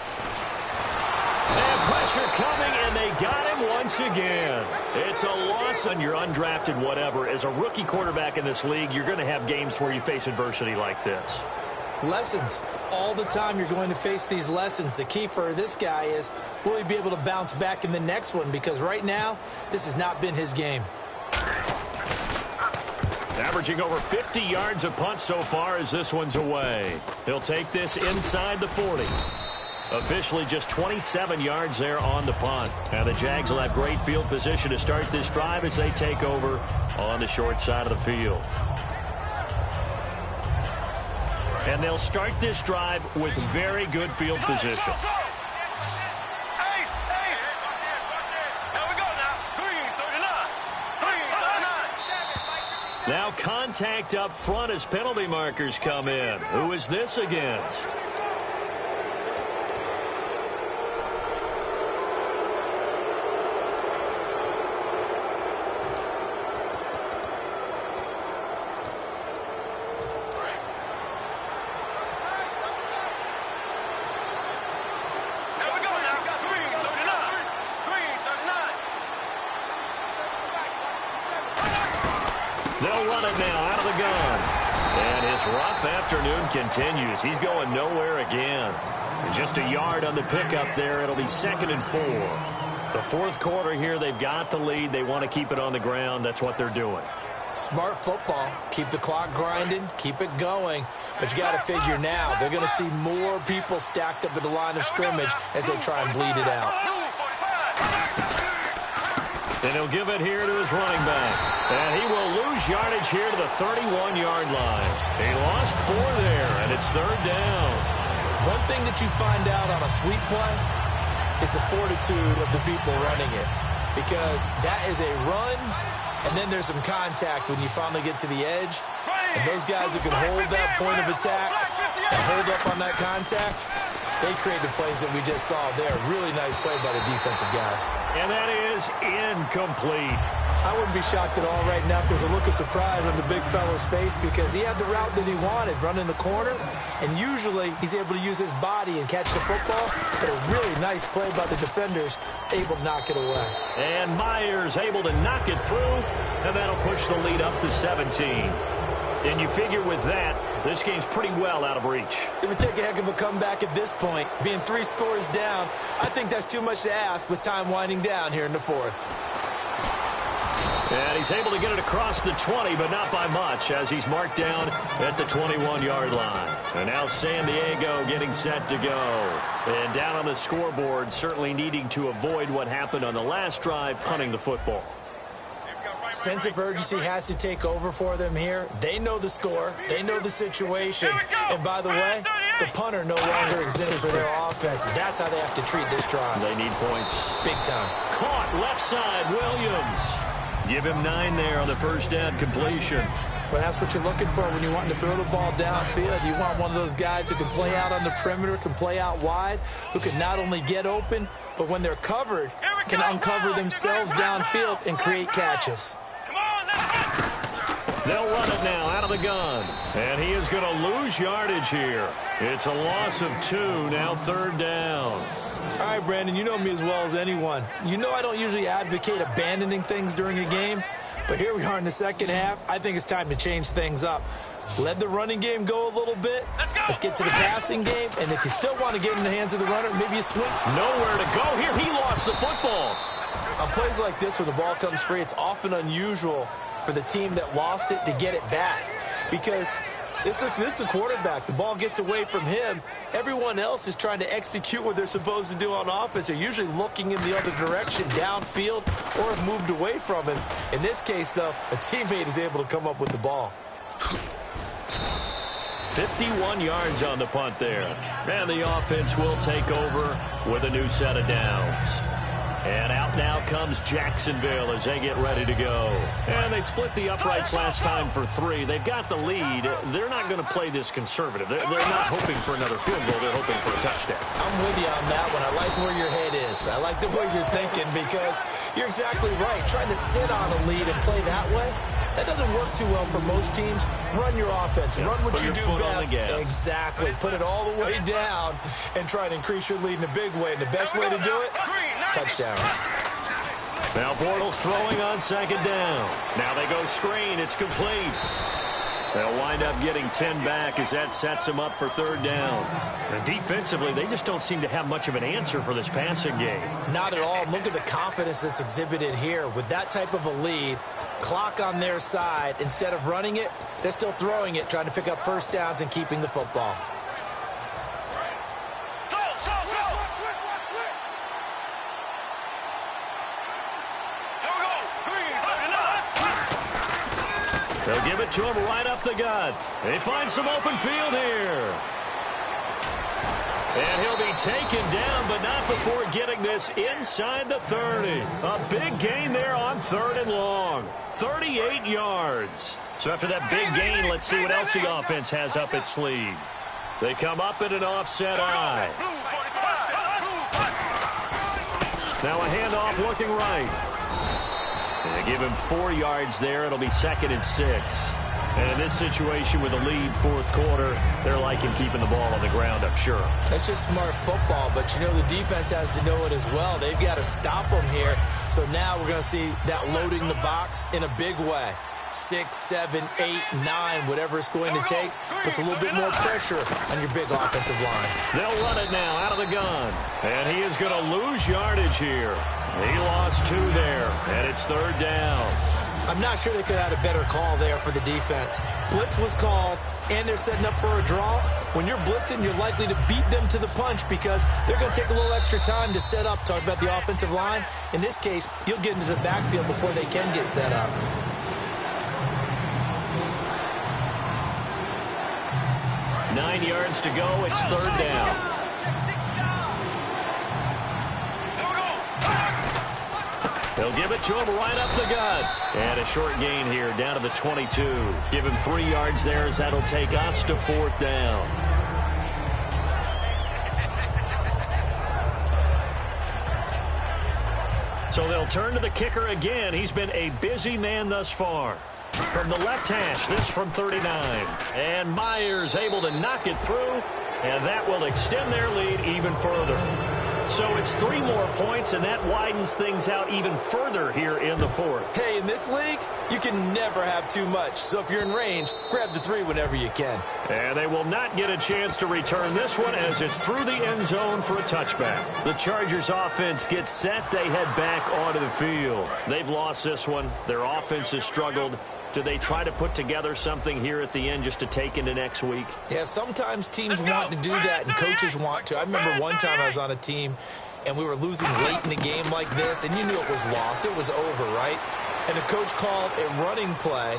And pressure coming, and they got him once again. It's a loss on your undrafted whatever. As a rookie quarterback in this league, you're going to have games where you face adversity like this.
Lessons. All the time you're going to face these lessons. The key for this guy is, will he be able to bounce back in the next one? Because right now, this has not been his game.
Averaging over 50 yards a punt so far as this one's away. He'll take this inside the 40. Officially just 27 yards there on the punt. And the Jags will have great field position to start this drive as they take over on the short side of the field. And they'll start this drive with very good field position.
Here we go now. 339.
Now contact up front as penalty markers come in. Who is this against? They'll run it now out of the gun. And his rough afternoon continues. He's going nowhere again. And just a yard on the pickup there. It'll be 2nd and 4. The 4th quarter here, they've got the lead. They want to keep it on the ground. That's what they're doing.
Smart football. Keep the clock grinding. Keep it going. But you got to figure now, they're going to see more people stacked up at the line of scrimmage as they try and bleed it out.
And he'll give it here to his running back. And he will lose yardage here to the 31-yard line. He lost 4 there, and it's 3rd down.
One thing that you find out on a sweep play is the fortitude of the people running it. Because that is a run, and then there's some contact when you finally get to the edge. And those guys who can hold that point of attack and hold up on that contact, they create the plays that we just saw there. Really nice play by the defensive guys.
And that is incomplete.
I wouldn't be shocked at all right now if there's a look of surprise on the big fella's face because he had the route that he wanted, running the corner, and usually he's able to use his body and catch the football, but a really nice play by the defenders, able to knock it away.
And Myers able to knock it through, and that'll push the lead up to 17. And you figure with that, This game's pretty well out of reach.
It would take a heck of a comeback at this point. Being 3 scores down, I think that's too much to ask with time winding down here in the 4th.
And he's able to get it across the 20, but not by much, as he's marked down at the 21-yard line. And now San Diego getting set to go. And down on the scoreboard, certainly needing to avoid what happened on the last drive, punting the football.
Sense of urgency has to take over for them here. They know the score. They know the situation. And by the way, the punter no longer exists for their offense. That's how they have to treat this drive.
They need points.
Big time.
Caught left side, Williams. Give him 9 there on the first down completion.
Well, that's what you're looking for when you're wanting to throw the ball downfield. You want one of those guys who can play out on the perimeter, can play out wide, who can not only get open, but when they're covered, can uncover themselves downfield and create catches.
They'll run it now out of the gun. And he is going to lose yardage here. It's a loss of 2, now 3rd down.
All right, Brandon, you know me as well as anyone. You know I don't usually advocate abandoning things during a game, but here we are in the second half. I think it's time to change things up. Let the running game go a little bit. Let's get to the passing game, and if you still want to get in the hands of the runner, maybe you swing.
Nowhere to go here. He lost the football.
On plays like this where the ball comes free, it's often unusual for the team that lost it to get it back, because this is the quarterback. The ball gets away from him. Everyone else is trying to execute what they're supposed to do on offense. They're usually looking in the other direction, downfield, or have moved away from him. In this case, though, a teammate is able to come up with the ball.
51 yards on the punt there. And the offense will take over with a new set of downs. And out now comes Jacksonville as they get ready to go. And they split the uprights last time for 3. They've got the lead. They're not going to play this conservative. They're not hoping for another field goal. They're hoping for a touchdown.
I'm with you on that one. I like where your head is. I like the way you're thinking, because you're exactly right. Trying to sit on a lead and play that way, that doesn't work too well for most teams. Run your offense. Run what you do best. Exactly. Put it all the way down and try to increase your lead in a big way. And the best way to do it, touchdowns.
Now Bortles throwing on 2nd down. Now they go screen. It's complete. They'll wind up getting 10 back as that sets them up for 3rd down. And defensively, they just don't seem to have much of an answer for this passing game.
Not at all. Look at the confidence that's exhibited here. With that type of a lead, clock on their side, instead of running it, they're still throwing it, trying to pick up first downs and keeping the football.
They'll give it to him right up the gut. They find some open field here. And he'll be taken down, but not before getting this inside the 30. A big gain there on 3rd and long. 38 yards. So after that big gain, let's see what else the offense has up its sleeve. They come up at an offset eye. Now a handoff looking right. And they give him 4 yards there. It'll be 2nd and 6. And in this situation with a lead 4th quarter, they're liking keeping the ball on the ground, I'm sure.
That's just smart football, but you know the defense has to know it as well. They've got to stop them here. So now we're going to see that loading the box in a big way. 6, 7, 8, 9, whatever it's going to take, puts a little bit more pressure on your big offensive line.
They'll run it now out of the gun. And he is going to lose yardage here. He lost 2 there, and it's 3rd down.
I'm not sure they could have had a better call there for the defense. Blitz was called, and they're setting up for a draw. When you're blitzing, you're likely to beat them to the punch because they're going to take a little extra time to set up. Talk about the offensive line. In this case, you'll get into the backfield before they can get set up.
Nine yards to go. It's 3rd down. They'll give it to him right up the gut. And a short gain here down to the 22. Give him 3 yards there as that'll take us to 4th down. So they'll turn to the kicker again. He's been a busy man thus far. From the left hash, this from 39. And Myers able to knock it through. And that will extend their lead even further. So it's 3 more points, and that widens things out even further here in the fourth.
Hey, in this league, you can never have too much. So if you're in range, grab the 3 whenever you can.
And they will not get a chance to return this one as it's through the end zone for a touchback. The Chargers offense gets set. They head back onto the field. They've lost this one. Their offense has struggled. Do they try to put together something here at the end just to take into next week?
Yeah, sometimes teams want to do that and coaches want to. I remember one time I was on a team and we were losing late in the game like this, and you knew it was lost. It was over, right? And the coach called a running play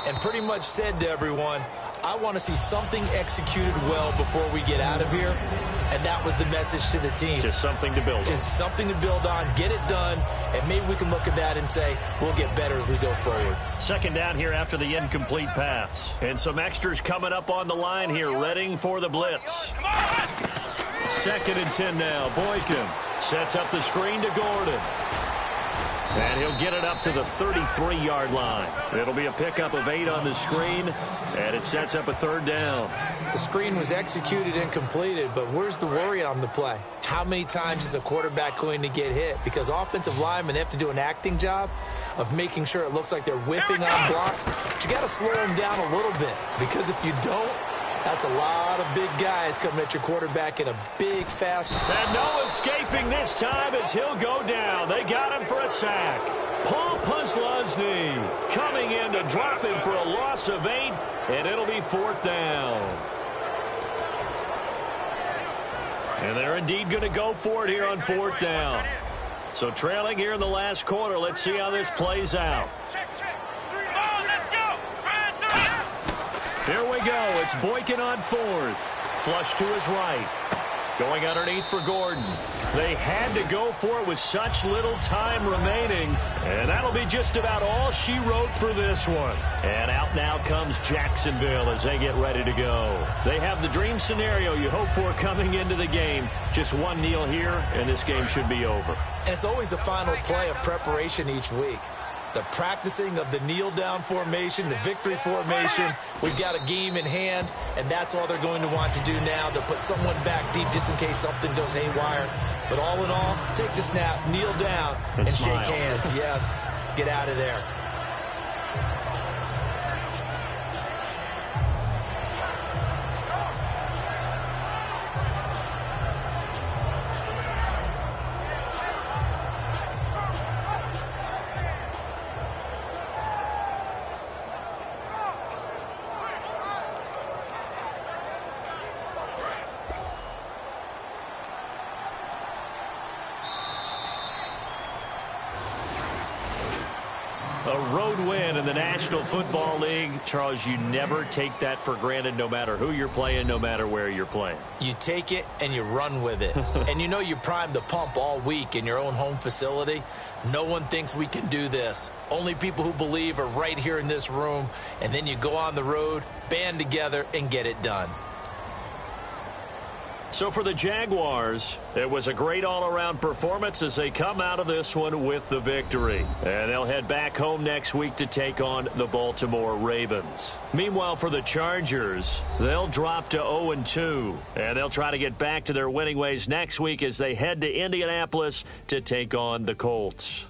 and pretty much said to everyone, I want to see something executed well before we get out of here. And that was the message to the team.
Just something to build on.
Just something to build on, get it done, and maybe we can look at that and say, we'll get better as we go forward.
Second down here after the incomplete pass. And some extras coming up on the line here, readying for the blitz. Second and 10 now. Boykin sets up the screen to Gordon. And he'll get it up to the 33-yard line. It'll be a pickup of 8 on the screen, and it sets up a third down.
The screen was executed and completed, but where's the worry on the play? How many times is a quarterback going to get hit? Because offensive linemen have to do an acting job of making sure it looks like they're whiffing on blocks. But you got to slow them down a little bit, because if you don't, that's a lot of big guys coming at your quarterback in a big, fast.
And no escaping this time as he'll go down. They got him for a sack. Paul Pusluzny coming in to drop him for a loss of 8, and it'll be 4th down. And they're indeed going to go for it here on 4th down. So trailing here in the last quarter. Let's see how this plays out. Here we go. It's Boykin on 4th. Flush to his right. Going underneath for Gordon. They had to go for it with such little time remaining. And that'll be just about all she wrote for this one. And out now comes Jacksonville as they get ready to go. They have the dream scenario you hope for coming into the game. Just one kneel here, and this game should be over.
And it's always the final play of preparation each week. The practicing of the kneel-down formation, the victory formation. We've got a game in hand, and that's all they're going to want to do now. They'll put someone back deep just in case something goes haywire. But all in all, take the snap, kneel down, and shake hands. Yes, get out of there.
A road win in the National Football League. Charles, you never take that for granted no matter who you're playing, no matter where you're playing.
You take it and you run with it. And you know you primed the pump all week in your own home facility. No one thinks we can do this. Only people who believe are right here in this room. And then you go on the road, band together, and get it done.
So for the Jaguars, it was a great all-around performance as they come out of this one with the victory. And they'll head back home next week to take on the Baltimore Ravens. Meanwhile, for the Chargers, they'll drop to 0-2. And they'll try to get back to their winning ways next week as they head to Indianapolis to take on the Colts.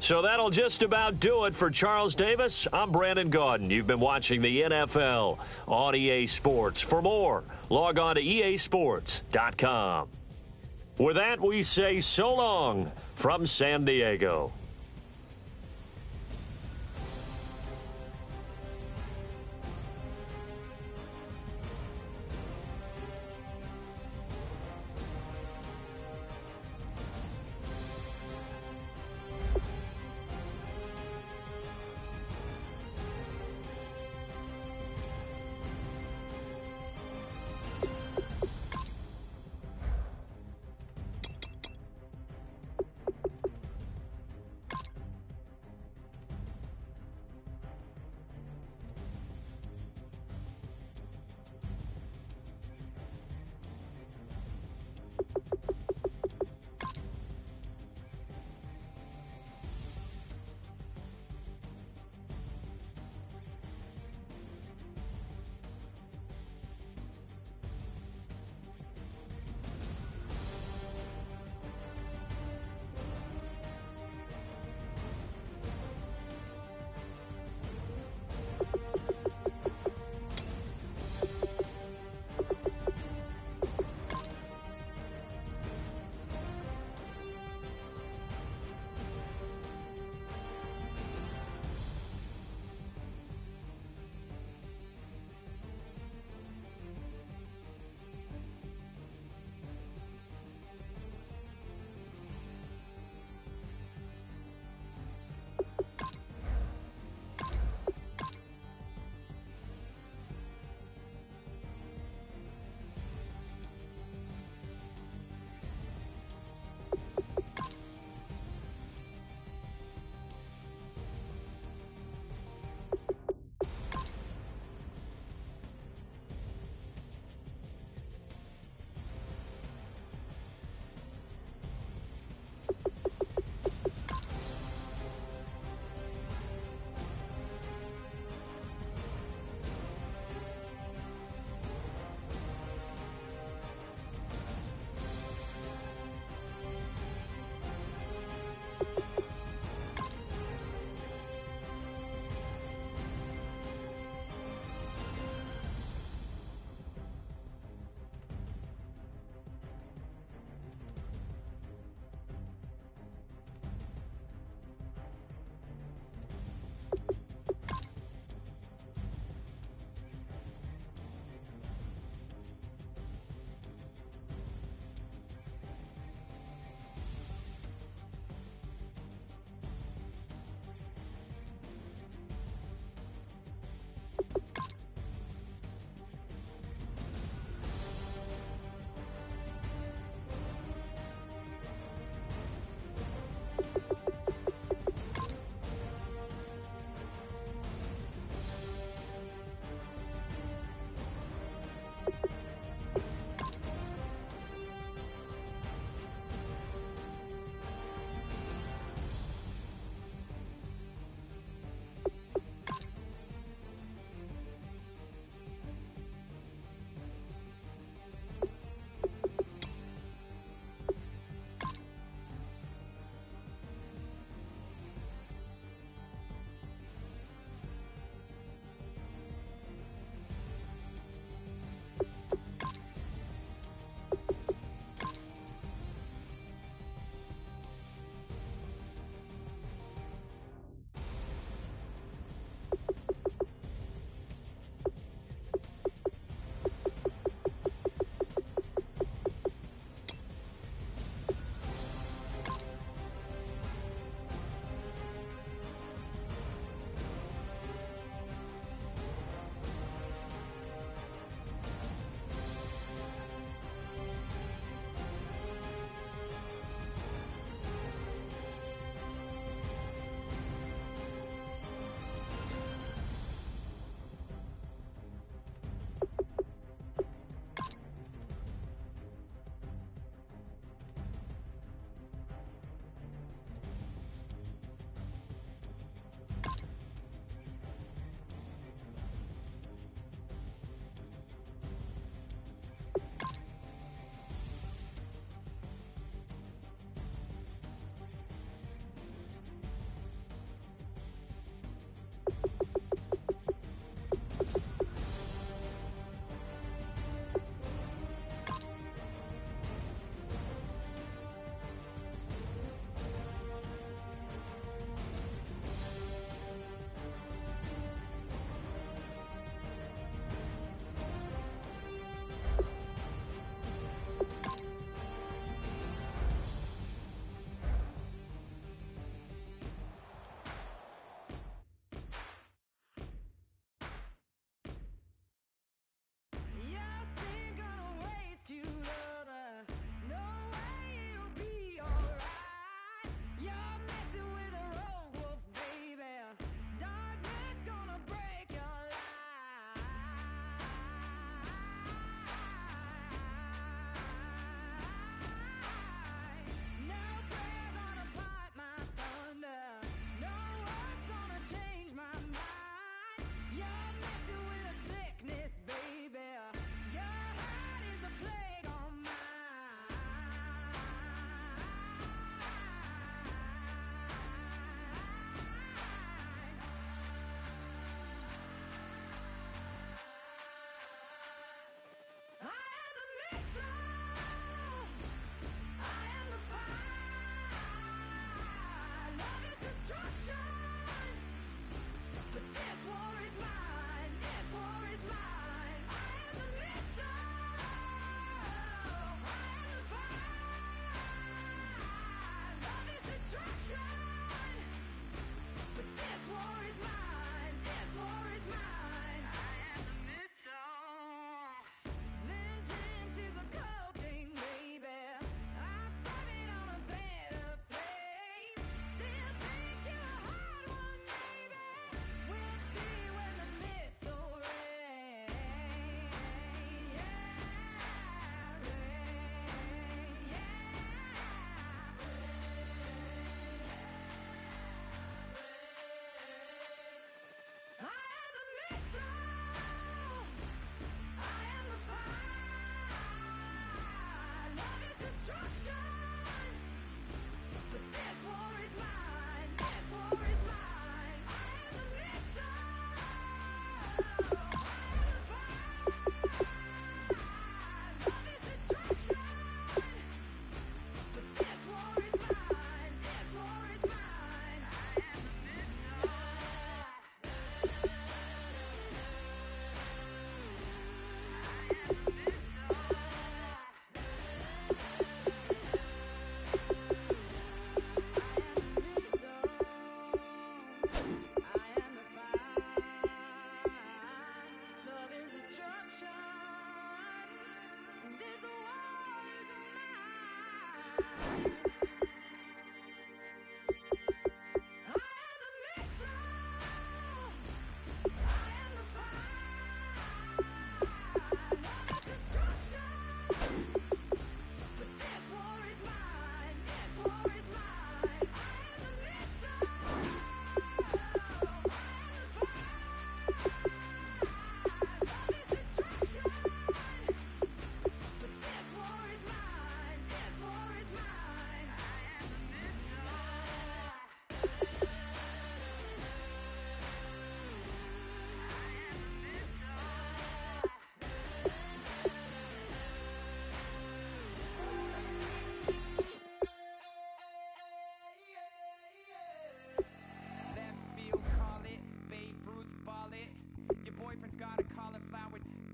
So that'll just about do it for Charles Davis. I'm Brandon Gaudin. You've been watching the NFL on EA Sports. For more, log on to easports.com. With that, we say so long from San Diego.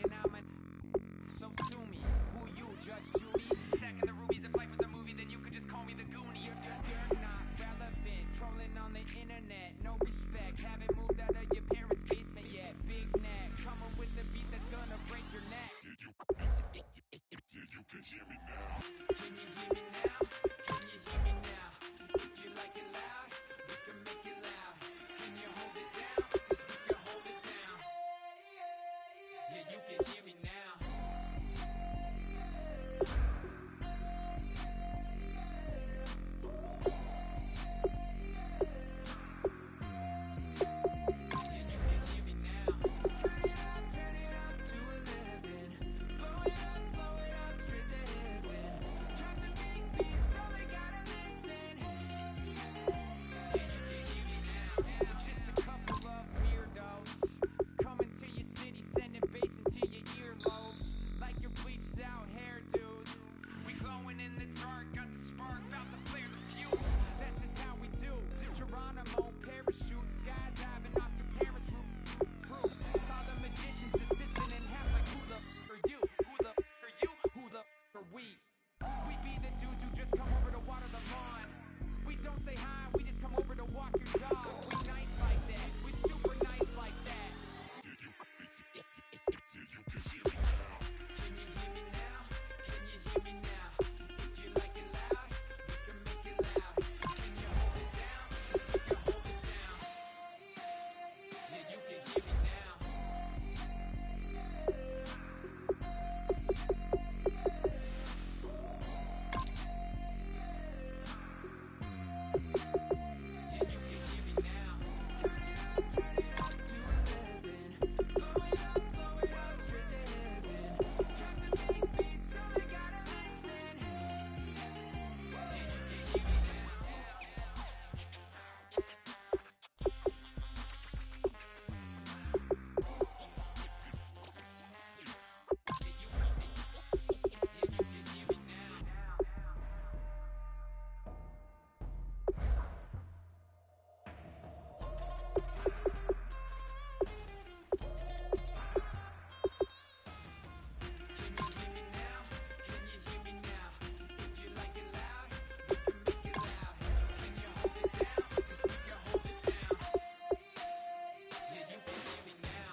and I'm a so sue me. Who you, Judge Judy? Stacking the rubies, if life was a movie, then you could just call me the Goonies. You're not relevant, trolling on the internet, no respect. Haven't moved out of your parents' basement yet. Big neck, coming with the beat that's gonna break your neck.
You can hear me now.
Can you hear me now? Can you hear me now? If you like it loud, we can make it loud. Can you hold it down? 'Cause we can hold it down. Yeah, you can hear me now. Out hairdos, we glowing in the dark, got the spark, about to flare the fuse. That's just how we do. To Geronimo, parachute, skydiving off your parents' roof. Saw the magician's assistant in half, like who the are you? Who the are you? Who the are we? We be the dudes who just come over to water the lawn. We don't say hi, we just come over to walk your dog. We nice like that, we super nice like that.
You can hear me now.
Can you hear me now? Can you hear me now? If you like it loud, we can make it loud. Can you hold it down? 'Cause we can hold it down. Yeah, you can hear me now. Yeah, you can hear me now. Turn it up to 11. Blow it up, straight to heaven. Drop the big beat, so they gotta listen. Yeah, you can hear me now. Yeah, you can hear me now. Can you hear me now? Can you hear me now? If you like it loud, we can make it loud. Can you hold it down? 'Cause we can hold it down. Yeah, you can hear me now.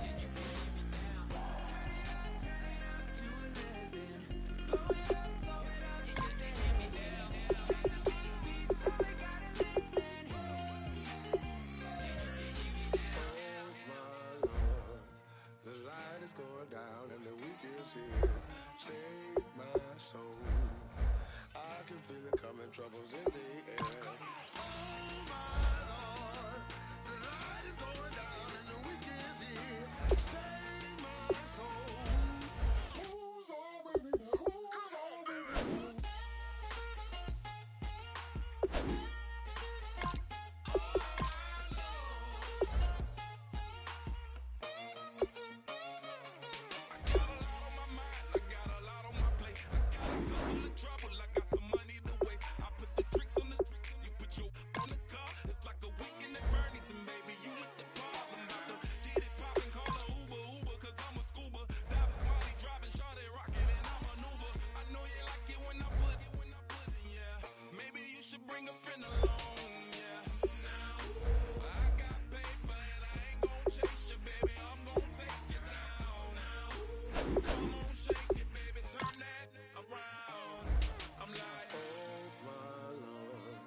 Yeah, you can hear me now. Turn it up to 11. Blow it up, straight to hear me now. Drop the big beat, so they gotta listen. Yeah, you can hear me now.
My Lord, the light is going down and the week is here. Save my soul. I can feel it coming, troubles in the air. Oh my Lord, the light is going down and the week is here. Save my soul. Who's on with me? Who's on with me?
I got a lot on my mind, I got a lot on my plate. I got a couple of trouble, I got some money to waste. I put the tricks on the tricks, you put your on the car. It's like a weekend at Bernie's, and baby, you look the part. I'm about to get it poppin', call a Uber, 'cause I'm a scuba. Diving while he driving, shawty rockin', and I'm an Uber. I know you like it when I put it, yeah. Maybe you should bring a friend along, yeah. Now, I got paper and I ain't gon' chase you, baby. I'm gon' take you down. Come on, shake it, baby, turn that around. I'm like,
Oh my Lord,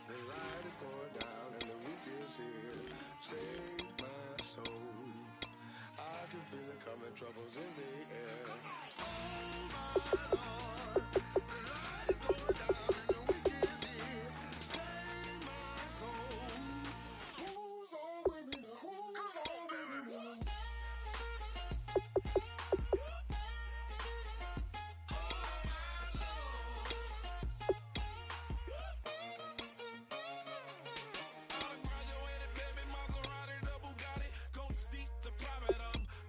the light is going down and the week is here. Save my soul. I can feel it coming, troubles in the air. Oh my Lord, the light is going down and the week is here. Save my soul. Who's on with me? Who's on with me?
I done graduated, baby, Maserati, the Bugatti. Coach seats to private,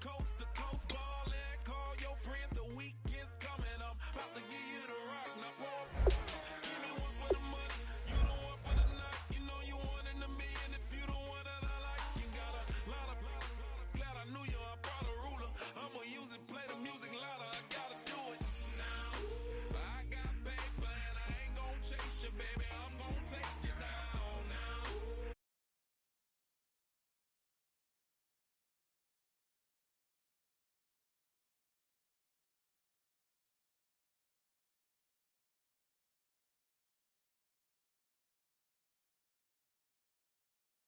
coast to coast ballin'. Call your friends, the weekend's coming,